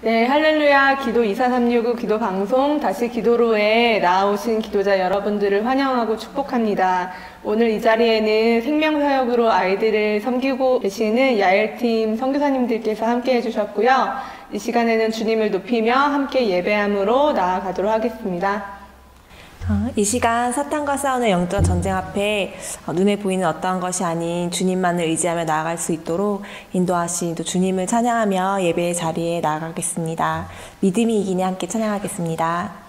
네, 할렐루야 기도 24369 기도 방송 다시 기도로에 나오신 기도자 여러분들을 환영하고 축복합니다. 오늘 이 자리에는 생명사역으로 아이들을 섬기고 계시는 야엘팀 선교사님들께서 함께 해주셨고요. 이 시간에는 주님을 높이며 함께 예배함으로 나아가도록 하겠습니다. 이 시간 사탄과 싸우는 영적 전쟁 앞에 눈에 보이는 어떠한 것이 아닌 주님만을 의지하며 나아갈 수 있도록 인도하신 또 주님을 찬양하며 예배의 자리에 나아가겠습니다. 믿음이 이기니 함께 찬양하겠습니다.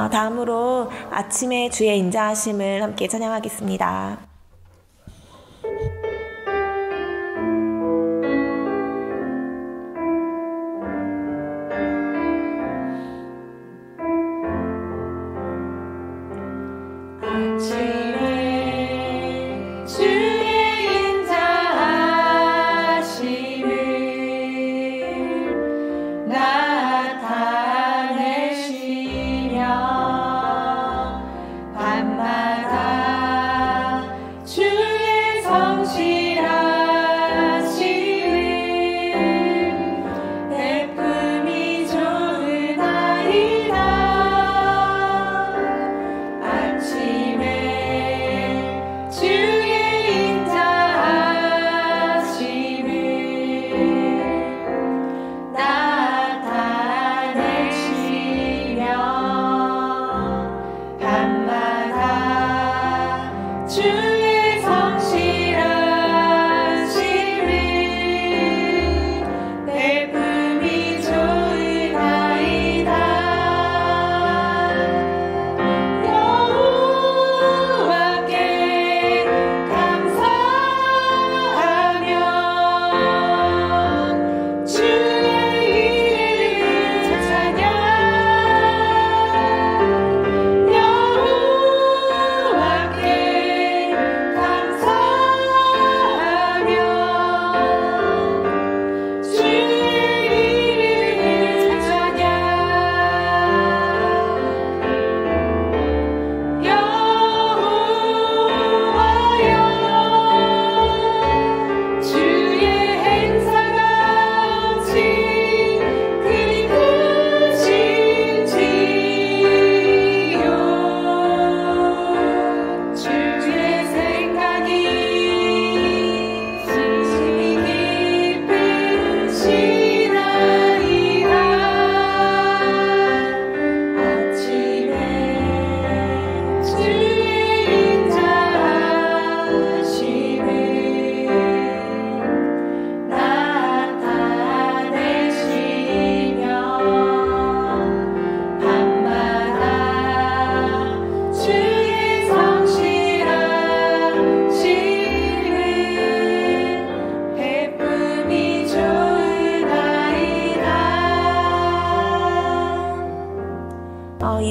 다음으로 아침에 주의 인자하심을 함께 찬양하겠습니다. 밤마다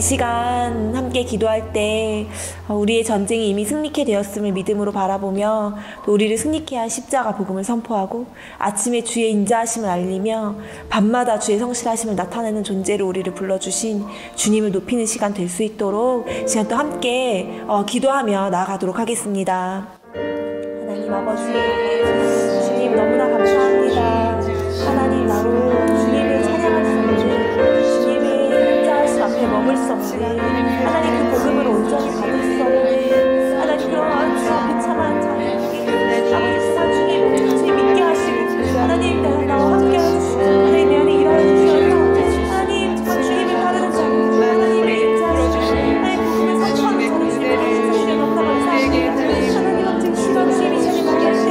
시간 함께 기도할 때 우리의 전쟁이 이미 승리케 되었음을 믿음으로 바라보며 또 우리를 승리케 한 십자가 복음을 선포하고 아침에 주의 인자하심을 알리며 밤마다 주의 성실하심을 나타내는 존재로 우리를 불러주신 주님을 높이는 시간 될 수 있도록 시간 또 함께 기도하며 나아가도록 하겠습니다. 하나님 아버지, 주님 너무나 감사합니다. 하나님 나로 주님을 찬양할 수 없는 주님의 인자하심 앞에 머물 수 없는 하나님 그 복음을 온전히 받을 수 없는 하나님 그러한 비참한 자녀에게 아버지 정말 주님 믿게 하시고 하나님 나와 함께 하시고 하나님 내 안에 일하여 주셔서 하나님 정말 주님을 따르는 자 하나님의 인자하심 하나님 복음을 선포하는 자를 주님 너무나 감사합니다. 하나님 아버지 시간 주님이 전에 만날 때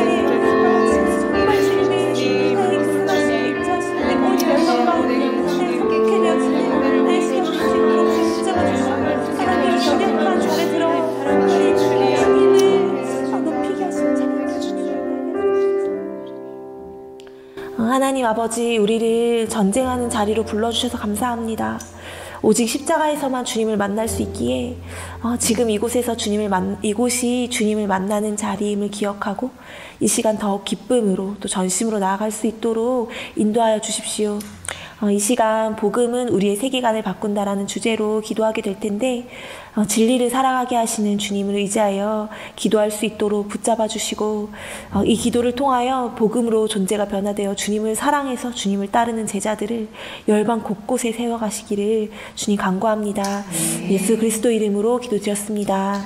정말 주님의 하나님 그 하나님의 인자하심 내 모든 열방 가운데 하나님 함께 되어주시고 하나님 시간 주시고 붙잡아 주시고 하나님 전역만 잘해 들어 하나님 주님을 높이게 하시고 찬양해 주시고 하나님 아버지 우리를 전쟁하는 자리로 불러주셔서 감사합니다. 오직 십자가에서만 주님을 만날 수 있기에 지금 이곳에서 이곳이 주님을 만나는 자리임을 기억하고 이 시간 더욱 기쁨으로 또 전심으로 나아갈 수 있도록 인도하여 주십시오. 이 시간 복음은 우리의 세계관을 바꾼다라는 주제로 기도하게 될 텐데 진리를 살아가게 하시는 주님을 의지하여 기도할 수 있도록 붙잡아 주시고 이 기도를 통하여 복음으로 존재가 변화되어 주님을 사랑해서 주님을 따르는 제자들을 열방 곳곳에 세워가시기를 주님 간구합니다. 예수 그리스도 이름으로 기도드렸습니다.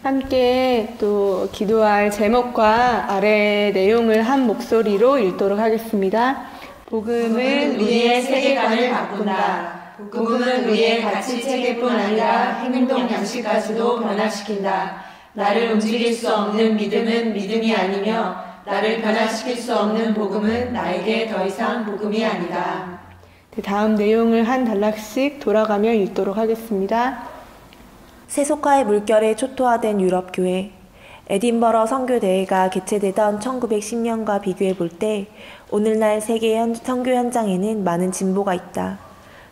함께 또 기도할 제목과 아래 내용을 한 목소리로 읽도록 하겠습니다. 복음은 우리의 세계관을 바꾼다. 복음은 우리의 가치 체계뿐 아니라 행동 양식까지도 변화시킨다. 나를 움직일 수 없는 믿음은 믿음이 아니며 나를 변화시킬 수 없는 복음은 나에게 더 이상 복음이 아니다. 다음 내용을 한 단락씩 돌아가며 읽도록 하겠습니다. 세속화의 물결에 초토화된 유럽교회 에딘버러 선교대회가 개최되던 1910년과 비교해 볼 때 오늘날 세계 선교 현장에는 많은 진보가 있다.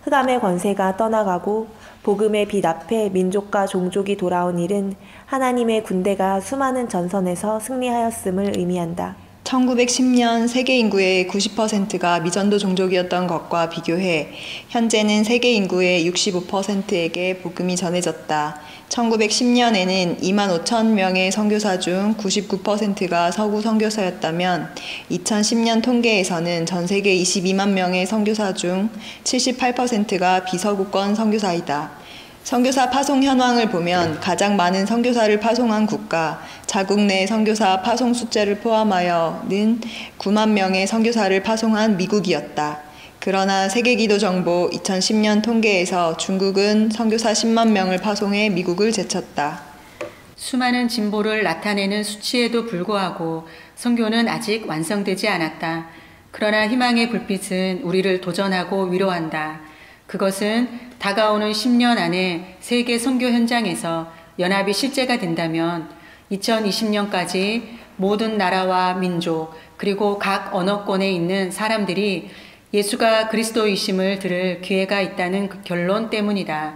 흑암의 권세가 떠나가고 복음의 빛 앞에 민족과 종족이 돌아온 일은 하나님의 군대가 수많은 전선에서 승리하였음을 의미한다. 1910년 세계 인구의 90%가 미전도 종족이었던 것과 비교해 현재는 세계 인구의 65%에게 복음이 전해졌다. 1910년에는 2만 5천 명의 선교사 중 99%가 서구 선교사였다면 2010년 통계에서는 전 세계 22만 명의 선교사 중 78%가 비서구권 선교사이다. 선교사 파송 현황을 보면 가장 많은 선교사를 파송한 국가, 자국 내 선교사 파송 숫자를 포함하여는 9만 명의 선교사를 파송한 미국이었다. 그러나 세계기도정보 2010년 통계에서 중국은 선교사 10만 명을 파송해 미국을 제쳤다. 수많은 진보를 나타내는 수치에도 불구하고 선교는 아직 완성되지 않았다. 그러나 희망의 불빛은 우리를 도전하고 위로한다. 그것은 다가오는 10년 안에 세계 선교 현장에서 연합이 실제가 된다면 2020년까지 모든 나라와 민족 그리고 각 언어권에 있는 사람들이 예수가 그리스도이심을 들을 기회가 있다는 그 결론 때문이다.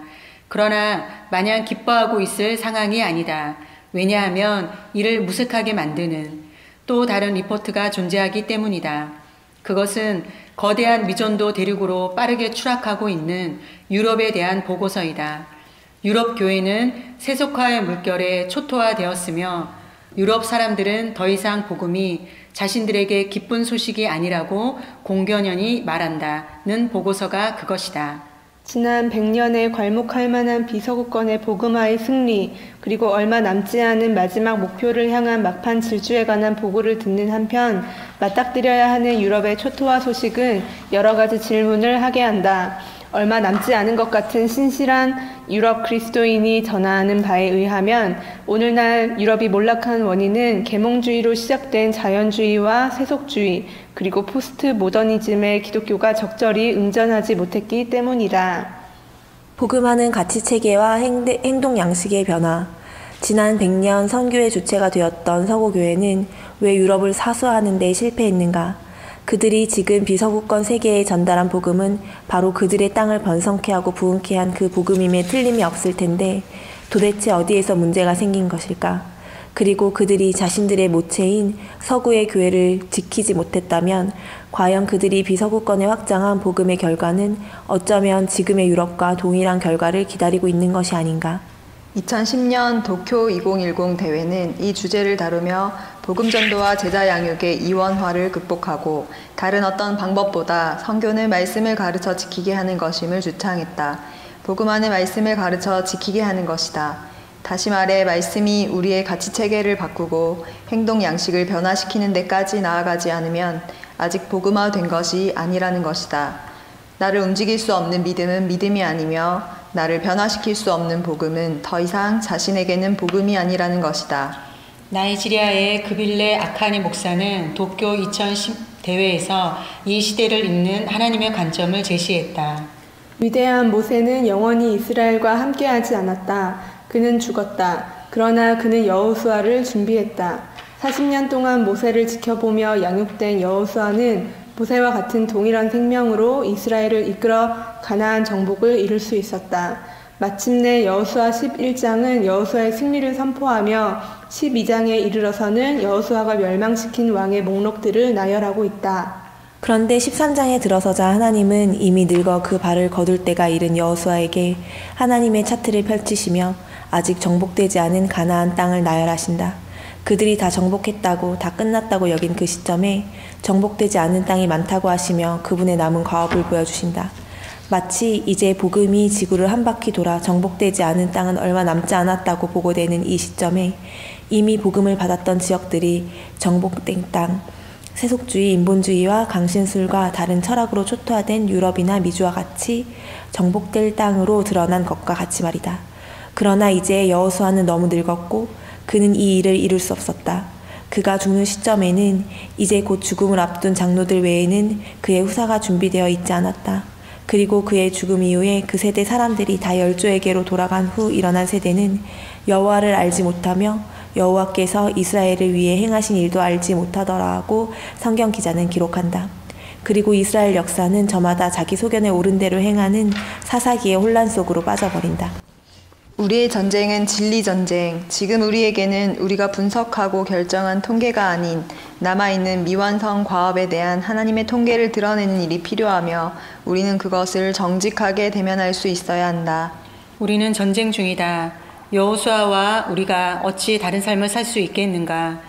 그러나 마냥 기뻐하고 있을 상황이 아니다. 왜냐하면 이를 무색하게 만드는 또 다른 리포트가 존재하기 때문이다. 그것은 거대한 미전도 대륙으로 빠르게 추락하고 있는 유럽에 대한 보고서이다. 유럽 교회는 세속화의 물결에 초토화되었으며 유럽 사람들은 더 이상 복음이 자신들에게 기쁜 소식이 아니라고 공견연히 말한다는 보고서가 그것이다. 지난 100년에 괄목할 만한 비서구권의 복음화의 승리, 그리고 얼마 남지 않은 마지막 목표를 향한 막판 질주에 관한 보고를 듣는 한편 맞닥뜨려야 하는 유럽의 초토화 소식은 여러 가지 질문을 하게 한다. 얼마 남지 않은 것 같은 신실한 유럽 그리스도인이 전하는 바에 의하면 오늘날 유럽이 몰락한 원인은 계몽주의로 시작된 자연주의와 세속주의 그리고 포스트 모더니즘의 기독교가 적절히 응전하지 못했기 때문이다. 복음화는 가치체계와 행동 양식의 변화. 지난 100년 선교의 주체가 되었던 서구교회는 왜 유럽을 사수하는 데 실패했는가? 그들이 지금 비서구권 세계에 전달한 복음은 바로 그들의 땅을 번성케 하고 부흥케 한 그 복음임에 틀림이 없을 텐데 도대체 어디에서 문제가 생긴 것일까? 그리고 그들이 자신들의 모체인 서구의 교회를 지키지 못했다면 과연 그들이 비서구권에 확장한 복음의 결과는 어쩌면 지금의 유럽과 동일한 결과를 기다리고 있는 것이 아닌가? 2010년 도쿄 2010 대회는 이 주제를 다루며 복음 전도와 제자 양육의 이원화를 극복하고 다른 어떤 방법보다 선교는 말씀을 가르쳐 지키게 하는 것임을 주창했다. 복음화는 말씀을 가르쳐 지키게 하는 것이다. 다시 말해 말씀이 우리의 가치 체계를 바꾸고 행동 양식을 변화시키는 데까지 나아가지 않으면 아직 복음화된 것이 아니라는 것이다. 나를 움직일 수 없는 믿음은 믿음이 아니며 나를 변화시킬 수 없는 복음은 더 이상 자신에게는 복음이 아니라는 것이다. 나이지리아의 그빌레 아카네 목사는 도쿄 2010 대회에서 이 시대를 읽는 하나님의 관점을 제시했다. 위대한 모세는 영원히 이스라엘과 함께하지 않았다. 그는 죽었다. 그러나 그는 여호수아를 준비했다. 40년 동안 모세를 지켜보며 양육된 여호수아는 모세와 같은 동일한 생명으로 이스라엘을 이끌어 가나안 정복을 이룰 수 있었다. 마침내 여호수아 11장은 여호수아의 승리를 선포하며 12장에 이르러서는 여호수아가 멸망시킨 왕의 목록들을 나열하고 있다. 그런데 13장에 들어서자 하나님은 이미 늙어 그 발을 거둘 때가 이른 여호수아에게 하나님의 차트를 펼치시며 아직 정복되지 않은 가나안 땅을 나열하신다. 그들이 다 정복했다고 다 끝났다고 여긴 그 시점에 정복되지 않은 땅이 많다고 하시며 그분의 남은 과업을 보여주신다. 마치 이제 복음이 지구를 한 바퀴 돌아 정복되지 않은 땅은 얼마 남지 않았다고 보고되는 이 시점에 이미 복음을 받았던 지역들이 정복된 땅, 세속주의, 인본주의와 강신술과 다른 철학으로 초토화된 유럽이나 미주와 같이 정복될 땅으로 드러난 것과 같이 말이다. 그러나 이제 여호수아는 너무 늙었고 그는 이 일을 이룰 수 없었다. 그가 죽는 시점에는 이제 곧 죽음을 앞둔 장로들 외에는 그의 후사가 준비되어 있지 않았다. 그리고 그의 죽음 이후에 그 세대 사람들이 다 열조에게로 돌아간 후 일어난 세대는 여호와를 알지 못하며 여호와께서 이스라엘을 위해 행하신 일도 알지 못하더라고 성경 기자는 기록한다. 그리고 이스라엘 역사는 저마다 자기 소견에 옳은 대로 행하는 사사기의 혼란 속으로 빠져버린다. 우리의 전쟁은 진리 전쟁. 지금 우리에게는 우리가 분석하고 결정한 통계가 아닌 남아있는 미완성 과업에 대한 하나님의 통계를 드러내는 일이 필요하며 우리는 그것을 정직하게 대면할 수 있어야 한다. 우리는 전쟁 중이다. 여호수아와 우리가 어찌 다른 삶을 살 수 있겠는가.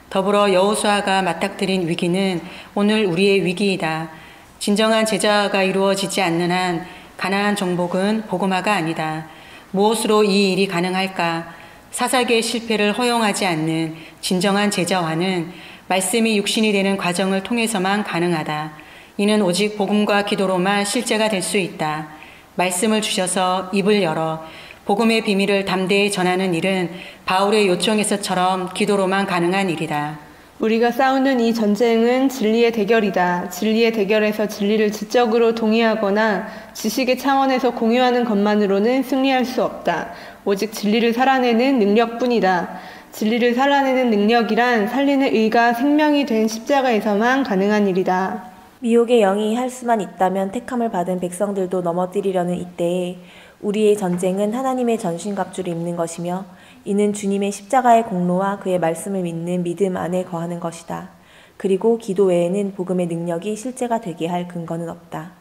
더불어 여호수아가 맞닥뜨린 위기는 오늘 우리의 위기이다. 진정한 제자가 이루어지지 않는 한 가나안 정복은 복음화가 아니다. 무엇으로 이 일이 가능할까? 사사기의 실패를 허용하지 않는 진정한 제자화는 말씀이 육신이 되는 과정을 통해서만 가능하다. 이는 오직 복음과 기도로만 실제가 될 수 있다. 말씀을 주셔서 입을 열어 복음의 비밀을 담대히 전하는 일은 바울의 요청에서처럼 기도로만 가능한 일이다. 우리가 싸우는 이 전쟁은 진리의 대결이다. 진리의 대결에서 진리를 지적으로 동의하거나 지식의 차원에서 공유하는 것만으로는 승리할 수 없다. 오직 진리를 살아내는 능력뿐이다. 진리를 살아내는 능력이란 살리는 의가 생명이 된 십자가에서만 가능한 일이다. 미혹의 영이 할 수만 있다면 택함을 받은 백성들도 넘어뜨리려는 이때에 우리의 전쟁은 하나님의 전신갑주를 입는 것이며 이는 주님의 십자가의 공로와 그의 말씀을 믿는 믿음 안에 거하는 것이다. 그리고 기도 외에는 복음의 능력이 실제가 되게 할 근거는 없다.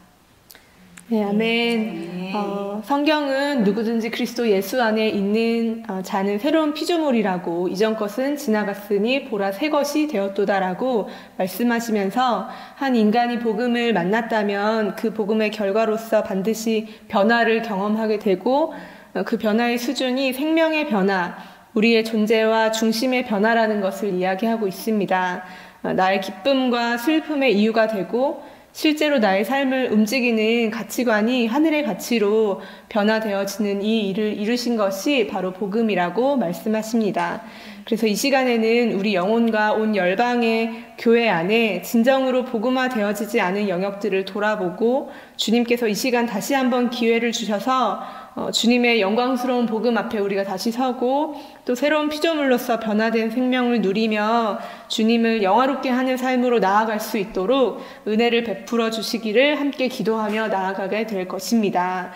네, 아멘. 성경은 누구든지 그리스도 예수 안에 있는 자는 새로운 피조물이라고 이전 것은 지나갔으니 보라 새 것이 되었도다라고 말씀하시면서 한 인간이 복음을 만났다면 그 복음의 결과로서 반드시 변화를 경험하게 되고 그 변화의 수준이 생명의 변화, 우리의 존재와 중심의 변화라는 것을 이야기하고 있습니다. 나의 기쁨과 슬픔의 이유가 되고 실제로 나의 삶을 움직이는 가치관이 하늘의 가치로 변화되어지는 이 일을 이루신 것이 바로 복음이라고 말씀하십니다. 그래서 이 시간에는 우리 영혼과 온 열방의 교회 안에 진정으로 복음화되어지지 않은 영역들을 돌아보고 주님께서 이 시간 다시 한번 기회를 주셔서 주님의 영광스러운 복음 앞에 우리가 다시 서고 또 새로운 피조물로서 변화된 생명을 누리며 주님을 영화롭게 하는 삶으로 나아갈 수 있도록 은혜를 베풀어 주시기를 함께 기도하며 나아가게 될 것입니다.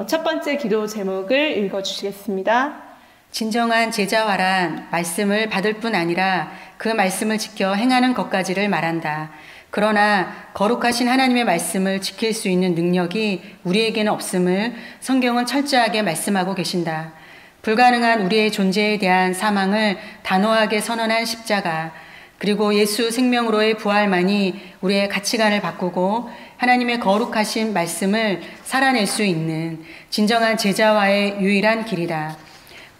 첫 번째 기도 제목을 읽어주시겠습니다. 진정한 제자화란 말씀을 받을 뿐 아니라 그 말씀을 지켜 행하는 것까지를 말한다. 그러나 거룩하신 하나님의 말씀을 지킬 수 있는 능력이 우리에게는 없음을 성경은 철저하게 말씀하고 계신다. 불가능한 우리의 존재에 대한 사망을 단호하게 선언한 십자가, 그리고 예수 생명으로의 부활만이 우리의 가치관을 바꾸고 하나님의 거룩하신 말씀을 살아낼 수 있는 진정한 제자화의 유일한 길이다.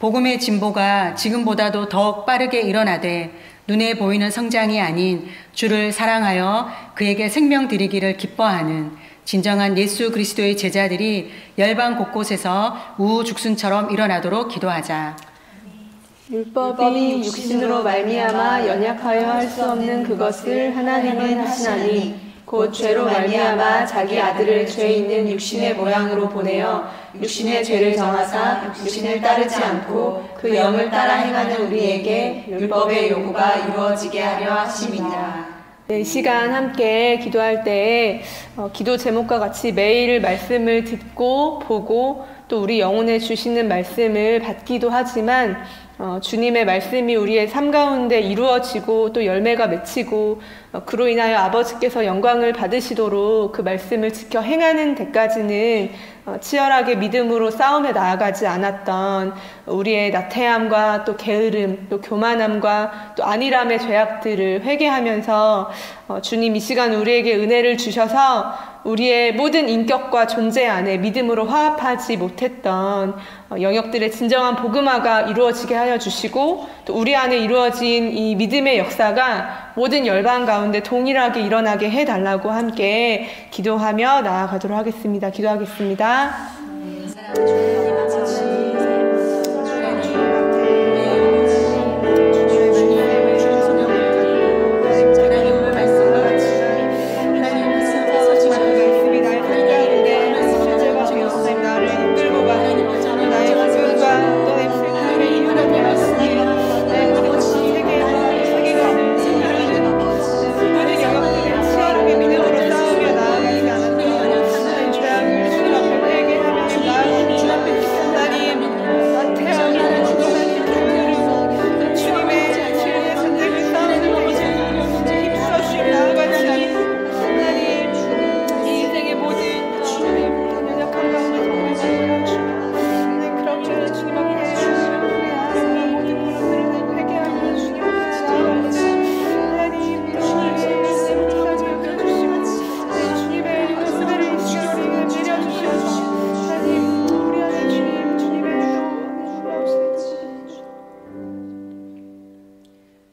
복음의 진보가 지금보다도 더욱 빠르게 일어나되 눈에 보이는 성장이 아닌 주를 사랑하여 그에게 생명 드리기를 기뻐하는 진정한 예수 그리스도의 제자들이 열방 곳곳에서 우후죽순처럼 일어나도록 기도하자. 율법이 육신으로 말미암아 연약하여 할 수 없는 그것을 하나님은 하시나니 곧 죄로 말미암아 자기 아들을 죄 있는 육신의 모양으로 보내어 육신의 죄를 정하사 육신을 따르지 않고 그 영을 따라 행하는 우리에게 율법의 요구가 이루어지게 하려 하심이니라. 이 시간 함께 기도할 때에 기도 제목과 같이 매일 말씀을 듣고 보고 또 우리 영혼에 주시는 말씀을 받기도 하지만 주님의 말씀이 우리의 삶 가운데 이루어지고 또 열매가 맺히고 그로 인하여 아버지께서 영광을 받으시도록 그 말씀을 지켜 행하는 데까지는 치열하게 믿음으로 싸움에 나아가지 않았던 우리의 나태함과 또 게으름, 또 교만함과 또 안일함의 죄악들을 회개하면서 주님 이 시간 우리에게 은혜를 주셔서 우리의 모든 인격과 존재 안에 믿음으로 화합하지 못했던 영역들의 진정한 복음화가 이루어지게 하여 주시고 또 우리 안에 이루어진 이 믿음의 역사가 모든 열방 가운데 동일하게 일어나게 해달라고 함께 기도하며 나아가도록 하겠습니다. 기도하겠습니다.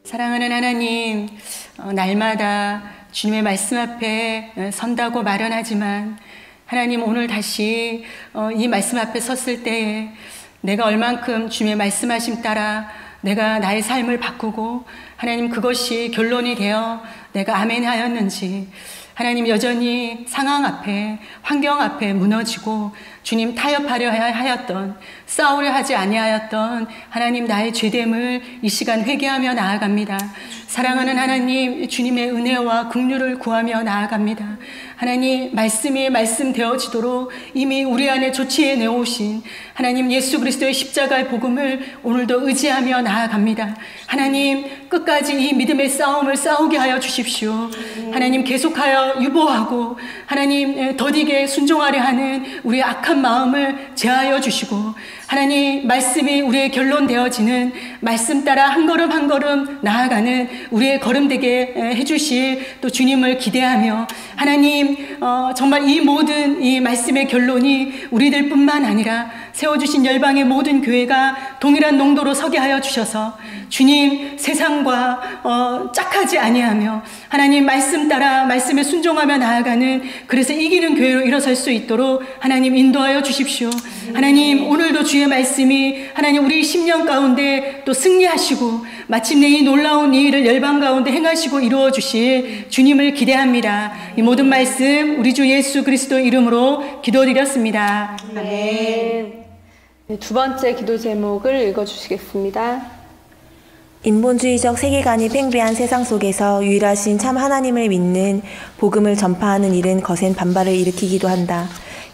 사랑하는 하나님, 날마다 주님의 말씀 앞에 선다고 마련하지만 하나님 오늘 다시 이 말씀 앞에 섰을 때에 내가 얼만큼 주님의 말씀하심 따라 내가 나의 삶을 바꾸고 하나님 그것이 결론이 되어 내가 아멘 하였는지 하나님 여전히 상황 앞에 환경 앞에 무너지고 주님 타협하려 하였던 싸우려 하지 아니하였던 하나님 나의 죄됨을 이 시간 회개하며 나아갑니다. 사랑하는 하나님 주님의 은혜와 긍휼을 구하며 나아갑니다. 하나님 말씀이 말씀되어지도록 이미 우리 안에 조치해 내오신 하나님 예수 그리스도의 십자가의 복음을 오늘도 의지하며 나아갑니다. 하나님 끝까지 이 믿음의 싸움을 싸우게 하여 주십시오. 하나님 계속하여 유보하고 하나님 더디게 순종하려 하는 우리의 악한 마음을 제하여 주시고 하나님 말씀이 우리의 결론 되어지는 말씀 따라 한 걸음 한 걸음 나아가는 우리의 걸음 되게 해주실 또 주님을 기대하며 하나님 정말 이 모든 이 말씀의 결론이 우리들 뿐만 아니라 세워주신 열방의 모든 교회가 동일한 농도로 서게 하여 주셔서 주님 세상과 짝하지 아니하며 하나님 말씀 따라 말씀에 순종하며 나아가는 그래서 이기는 교회로 일어설 수 있도록 하나님 인도하여 주십시오. 하나님 오늘도 주의 말씀이 하나님 우리 10년 가운데 또 승리하시고 마침내 이 놀라운 이 일을 열방 가운데 행하시고 이루어 주실 주님을 기대합니다. 이 모든 말씀 우리 주 예수 그리스도 이름으로 기도드렸습니다. 아멘. 네, 두 번째 기도 제목을 읽어주시겠습니다. 인본주의적 세계관이 팽배한 세상 속에서 유일하신 참 하나님을 믿는 복음을 전파하는 일은 거센 반발을 일으키기도 한다.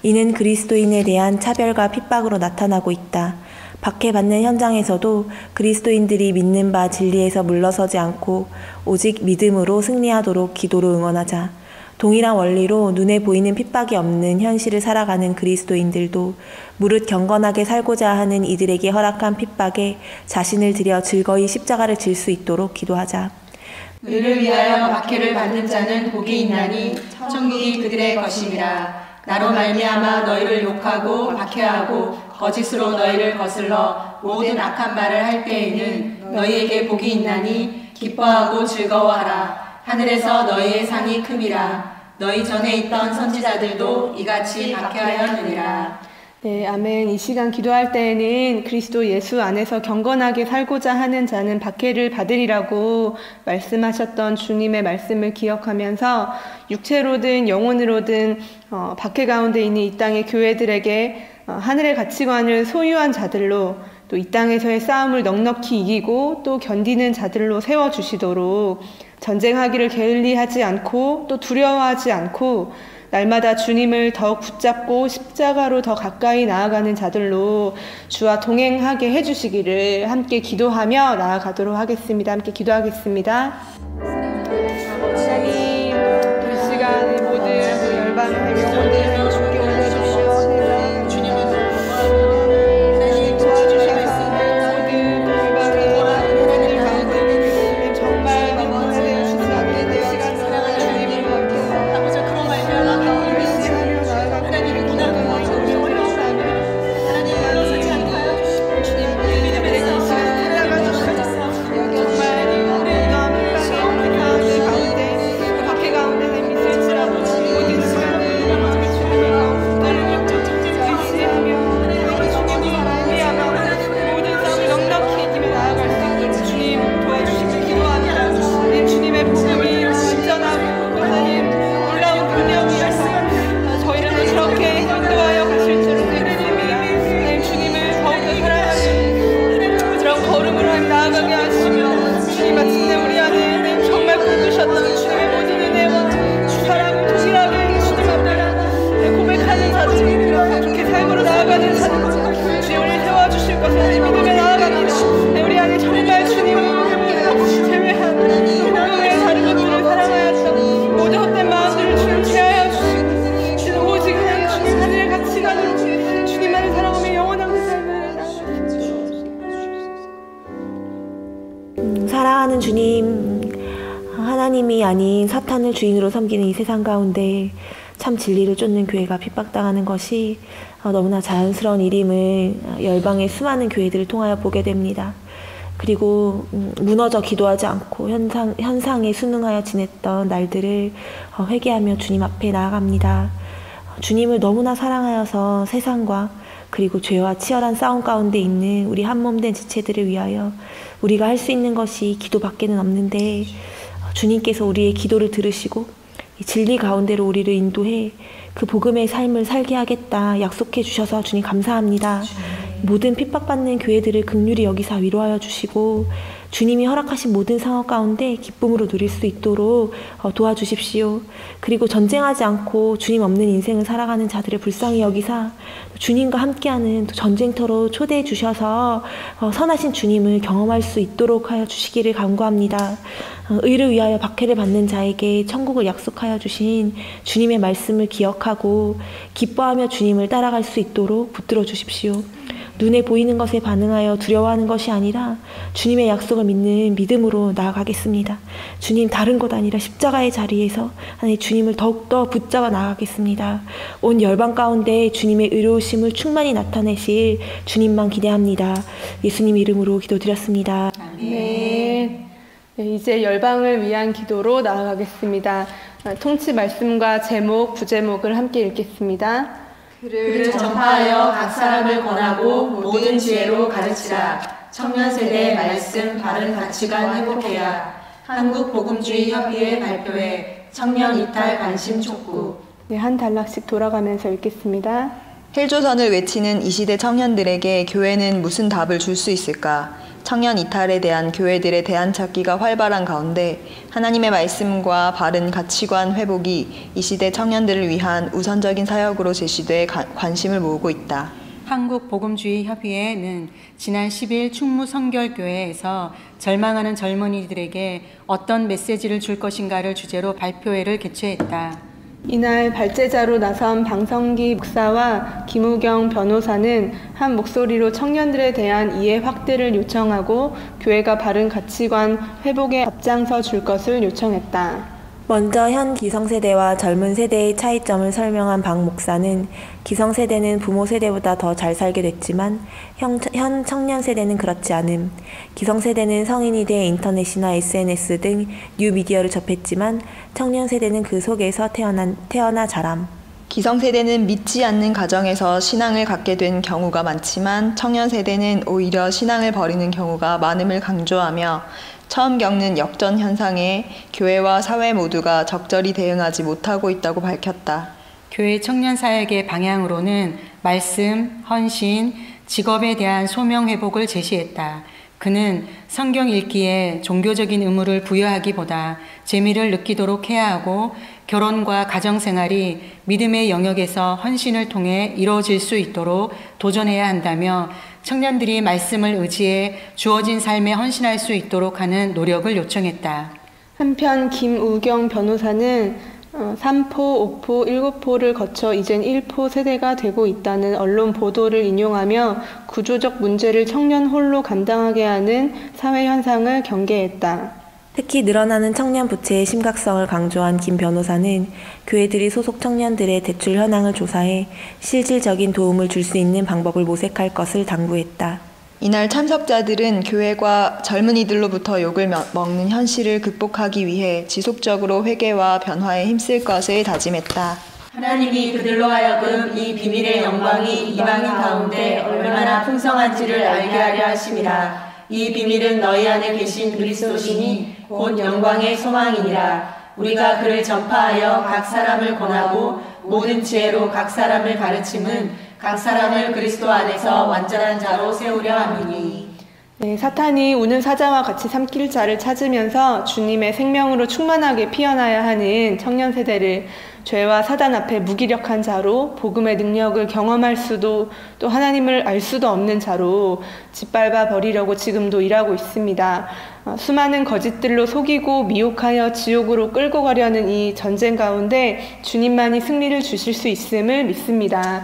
이는 그리스도인에 대한 차별과 핍박으로 나타나고 있다. 박해받는 현장에서도 그리스도인들이 믿는 바 진리에서 물러서지 않고 오직 믿음으로 승리하도록 기도로 응원하자. 동일한 원리로 눈에 보이는 핍박이 없는 현실을 살아가는 그리스도인들도 무릇 경건하게 살고자 하는 이들에게 허락한 핍박에 자신을 들여 즐거이 십자가를 질 수 있도록 기도하자. 의를 위하여 박해를 받는 자는 복이 있나니 천국이 그들의 것임이라. 나로 말미암아 너희를 욕하고 박해하고 거짓으로 너희를 거슬러 모든 악한 말을 할 때에는 너희에게 복이 있나니 기뻐하고 즐거워하라. 하늘에서 너희의 상이 큼이라. 너희 전에 있던 선지자들도 이같이 박해하였느니라. 네, 아멘. 이 시간 기도할 때에는 그리스도 예수 안에서 경건하게 살고자 하는 자는 박해를 받으리라고 말씀하셨던 주님의 말씀을 기억하면서 육체로든 영혼으로든 박해 가운데 있는 이 땅의 교회들에게 하늘의 가치관을 소유한 자들로 또 이 땅에서의 싸움을 넉넉히 이기고 또 견디는 자들로 세워주시도록 전쟁하기를 게을리하지 않고 또 두려워하지 않고 날마다 주님을 더욱 붙잡고 십자가로 더 가까이 나아가는 자들로 주와 동행하게 해주시기를 함께 기도하며 나아가도록 하겠습니다. 함께 기도하겠습니다. 하나님, 이 시간에 모든 열방의 영혼들을 주께 올려주시오. 사랑하는 주님, 하나님이 아닌 사탄을 주인으로 섬기는 이 세상 가운데 참 진리를 쫓는 교회가 핍박당하는 것이 너무나 자연스러운 일임을 열방의 수많은 교회들을 통하여 보게 됩니다. 그리고 무너져 기도하지 않고 현상에 순응하여 지냈던 날들을 회개하며 주님 앞에 나아갑니다. 주님을 너무나 사랑하여서 세상과 그리고 죄와 치열한 싸움 가운데 있는 우리 한몸된 지체들을 위하여 우리가 할 수 있는 것이 기도밖에는 없는데 주님께서 우리의 기도를 들으시고 이 진리 가운데로 우리를 인도해 그 복음의 삶을 살게 하겠다 약속해 주셔서 주님 감사합니다. 모든 핍박받는 교회들을 긍휼히 여기사 위로하여 주시고 주님이 허락하신 모든 상황 가운데 기쁨으로 누릴 수 있도록 도와주십시오. 그리고 전쟁하지 않고 주님 없는 인생을 살아가는 자들을 불쌍히 여기사 주님과 함께하는 전쟁터로 초대해 주셔서 선하신 주님을 경험할 수 있도록 하여 주시기를 간구합니다. 의를 위하여 박해를 받는 자에게 천국을 약속하여 주신 주님의 말씀을 기억하고 기뻐하며 주님을 따라갈 수 있도록 붙들어 주십시오. 눈에 보이는 것에 반응하여 두려워하는 것이 아니라 주님의 약속을 믿는 믿음으로 나아가겠습니다. 주님, 다른 것 아니라 십자가의 자리에서 하나님 주님을 더욱더 붙잡아 나아가겠습니다. 온 열방 가운데 주님의 의로우심을 충만히 나타내실 주님만 기대합니다. 예수님 이름으로 기도드렸습니다. 네. 네, 이제 열방을 위한 기도로 나아가겠습니다. 통치 말씀과 제목, 부제목을 함께 읽겠습니다. 그를 전파하여 각 사람을 권하고 모든 지혜로 가르치라. 청년 세대의 말씀 바른 가치관 회복해야. 한국 복음주의 협의회 발표회 청년 이탈 관심 촉구. 네, 한 단락씩 돌아가면서 읽겠습니다. 헬조선을 외치는 이 시대 청년들에게 교회는 무슨 답을 줄 수 있을까? 청년 이탈에 대한 교회들의 대안 찾기가 활발한 가운데 하나님의 말씀과 바른 가치관 회복이 이 시대 청년들을 위한 우선적인 사역으로 제시돼 관심을 모으고 있다. 한국복음주의협의회는 지난 10일 충무성결교회에서 절망하는 젊은이들에게 어떤 메시지를 줄 것인가를 주제로 발표회를 개최했다. 이날 발제자로 나선 방성기 목사와 김우경 변호사는 한 목소리로 청년들에 대한 이해 확대를 요청하고 교회가 바른 가치관 회복에 앞장서 줄 것을 요청했다. 먼저 현 기성세대와 젊은 세대의 차이점을 설명한 박 목사는 기성세대는 부모 세대보다 더 잘 살게 됐지만 현 청년 세대는 그렇지 않음. 기성세대는 성인이 돼 인터넷이나 SNS 등 뉴미디어를 접했지만 청년 세대는 그 속에서 태어나 자람. 기성세대는 믿지 않는 가정에서 신앙을 갖게 된 경우가 많지만 청년 세대는 오히려 신앙을 버리는 경우가 많음을 강조하며 처음 겪는 역전 현상에 교회와 사회 모두가 적절히 대응하지 못하고 있다고 밝혔다. 교회 청년 사역의 방향으로는 말씀, 헌신, 직업에 대한 소명 회복을 제시했다. 그는 성경 읽기에 종교적인 의무를 부여하기보다 재미를 느끼도록 해야 하고 결혼과 가정생활이 믿음의 영역에서 헌신을 통해 이루어질 수 있도록 도전해야 한다며 청년들이 말씀을 의지해 주어진 삶에 헌신할 수 있도록 하는 노력을 요청했다. 한편 김우경 변호사는 3포, 5포, 7포를 거쳐 이젠 1포 세대가 되고 있다는 언론 보도를 인용하며 구조적 문제를 청년 홀로 감당하게 하는 사회 현상을 경계했다. 특히 늘어나는 청년 부채의 심각성을 강조한 김 변호사는 교회들이 소속 청년들의 대출 현황을 조사해 실질적인 도움을 줄 수 있는 방법을 모색할 것을 당부했다. 이날 참석자들은 교회가 젊은이들로부터 욕을 먹는 현실을 극복하기 위해 지속적으로 회개와 변화에 힘쓸 것을 다짐했다. 하나님이 그들로 하여금 이 비밀의 영광이 이방인 가운데 얼마나 풍성한지를 알게 하려 하심이라. 이 비밀은 너희 안에 계신 그리스도시니 곧 영광의 소망이니라. 우리가 그를 전파하여 각 사람을 권하고 모든 지혜로 각 사람을 가르침은 각 사람을 그리스도 안에서 완전한 자로 세우려 함이니. 네, 사탄이 우는 사자와 같이 삼킬 자를 찾으면서 주님의 생명으로 충만하게 피어나야 하는 청년 세대를 죄와 사단 앞에 무기력한 자로 복음의 능력을 경험할 수도 또 하나님을 알 수도 없는 자로 짓밟아 버리려고 지금도 일하고 있습니다. 수많은 거짓들로 속이고 미혹하여 지옥으로 끌고 가려는 이 전쟁 가운데 주님만이 승리를 주실 수 있음을 믿습니다.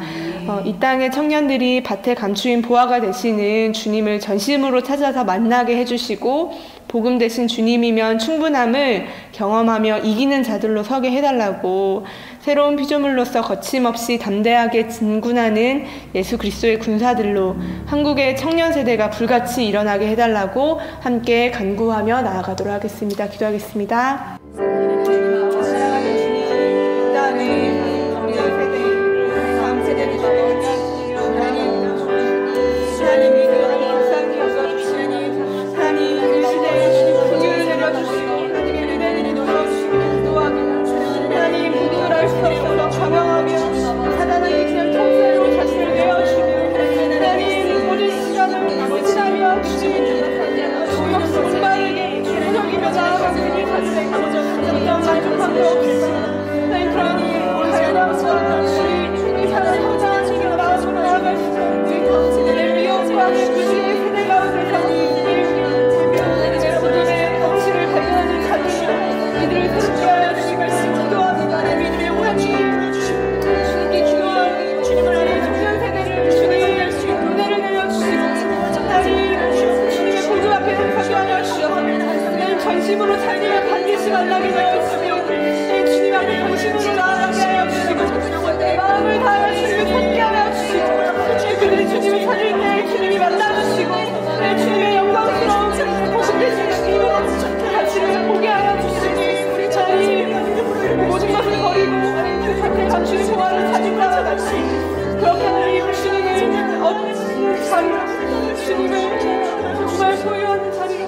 이 땅의 청년들이 밭에 감추인 보화가 되시는 주님을 전심으로 찾아서 만나게 해주시고 복음 대신 주님이면 충분함을 경험하며 이기는 자들로 서게 해달라고 새로운 피조물로서 거침없이 담대하게 진군하는 예수 그리스도의 군사들로 한국의 청년 세대가 불같이 일어나게 해달라고 함께 간구하며 나아가도록 하겠습니다. 기도하겠습니다. 전심으로 살기를 반드시 만나게 되어 주시며 주님 앞에 전심으로 나아가게 하여 주시고 내 마음을 다하여 주님을 찾게 하여 주시고 그들이 주님을 찾을 때 주님이 만나주시고 주님의 영광스러운 보신 되시는 이유 가치를 보게 하여 주시니 저희 모든 것을 버리고 그 곁에 감추는 보화를 찾은 자와 같이 그렇게 하나님 주님을 자리로 주님을 정말 소유하는 자리로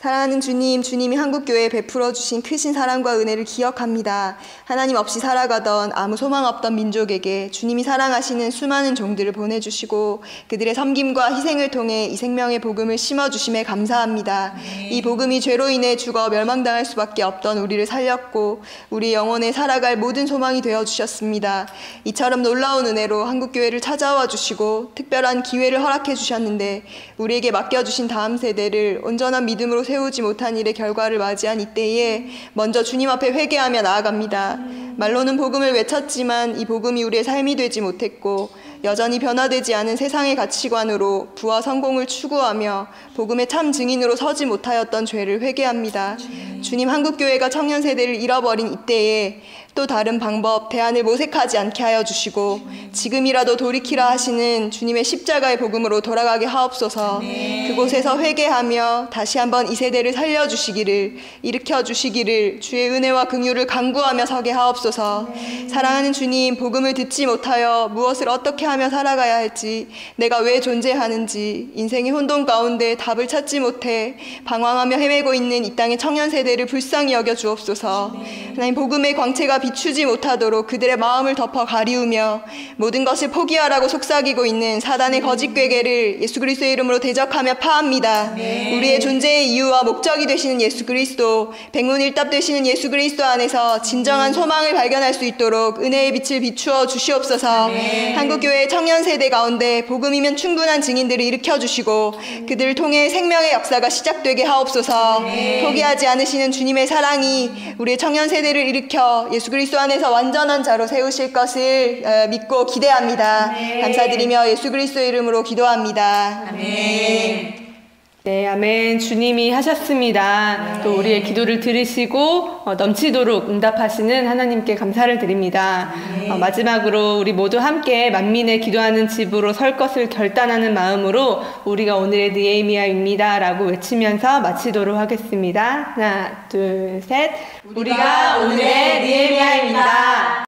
사랑하는 주님, 주님이 한국교회에 베풀어 주신 크신 사랑과 은혜를 기억합니다. 하나님 없이 살아가던 아무 소망 없던 민족에게 주님이 사랑하시는 수많은 종들을 보내주시고 그들의 섬김과 희생을 통해 이 생명의 복음을 심어주심에 감사합니다. 이 복음이 죄로 인해 죽어 멸망당할 수밖에 없던 우리를 살렸고 우리 영혼에 살아갈 모든 소망이 되어주셨습니다. 이처럼 놀라운 은혜로 한국교회를 찾아와 주시고 특별한 기회를 허락해 주셨는데 우리에게 맡겨주신 다음 세대를 온전한 믿음으로 세우지 못한 일의 결과를 맞이한 이때에 먼저 주님 앞에 회개하며 나아갑니다. 말로는 복음을 외쳤지만 이 복음이 우리의 삶이 되지 못했고 여전히 변화되지 않은 세상의 가치관으로 부와 성공을 추구하며 복음의 참 증인으로 서지 못하였던 죄를 회개합니다. 주님, 한국교회가 청년 세대를 잃어버린 이때에 또 다른 방법, 대안을 모색하지 않게 하여 주시고 지금이라도 돌이키라 하시는 주님의 십자가의 복음으로 돌아가게 하옵소서. 그곳에서 회개하며 다시 한번 이 세대를 살려주시기를, 일으켜주시기를 주의 은혜와 긍휼을 간구하며 서게 하옵소서. 사랑하는 주님, 복음을 듣지 못하여 무엇을 어떻게 하며 살아가야 할지, 내가 왜 존재하는지, 인생의 혼돈 가운데 답을 찾지 못해 방황하며 헤매고 있는 이 땅의 청년 세대를 불쌍히 여겨 주옵소서. 하나님, 복음의 광채가 비추지 못하도록 그들의 마음을 덮어 가리우며 모든 것을 포기하라고 속삭이고 있는 사단의 거짓 궤계를 예수 그리스도의 이름으로 대적하며 파합니다. 우리의 존재의 이유와 목적이 되시는 예수 그리스도, 백문일답 되시는 예수 그리스도 안에서 진정한 소망을 발견할 수 있도록 은혜의 빛을 비추어 주시옵소서. 한국교회 청년 세대 가운데 복음이면 충분한 증인들을 일으켜 주시고 그들을 통해 생명의 역사가 시작되게 하옵소서. 포기하지 않으시는 주님의 사랑이 우리의 청년 세대를 일으켜 예수 그리스도 안에서 완전한 자로 세우실 것을 믿고 기대합니다. 감사드리며 예수 그리스도의 이름으로 기도합니다. 네, 아멘. 주님이 하셨습니다. 또 우리의 기도를 들으시고 넘치도록 응답하시는 하나님께 감사를 드립니다. 마지막으로 우리 모두 함께 만민의 기도하는 집으로 설 것을 결단하는 마음으로 우리가 오늘의 느헤미야입니다 라고 외치면서 마치도록 하겠습니다. 하나, 둘, 셋. 우리가 오늘의 느헤미야입니다.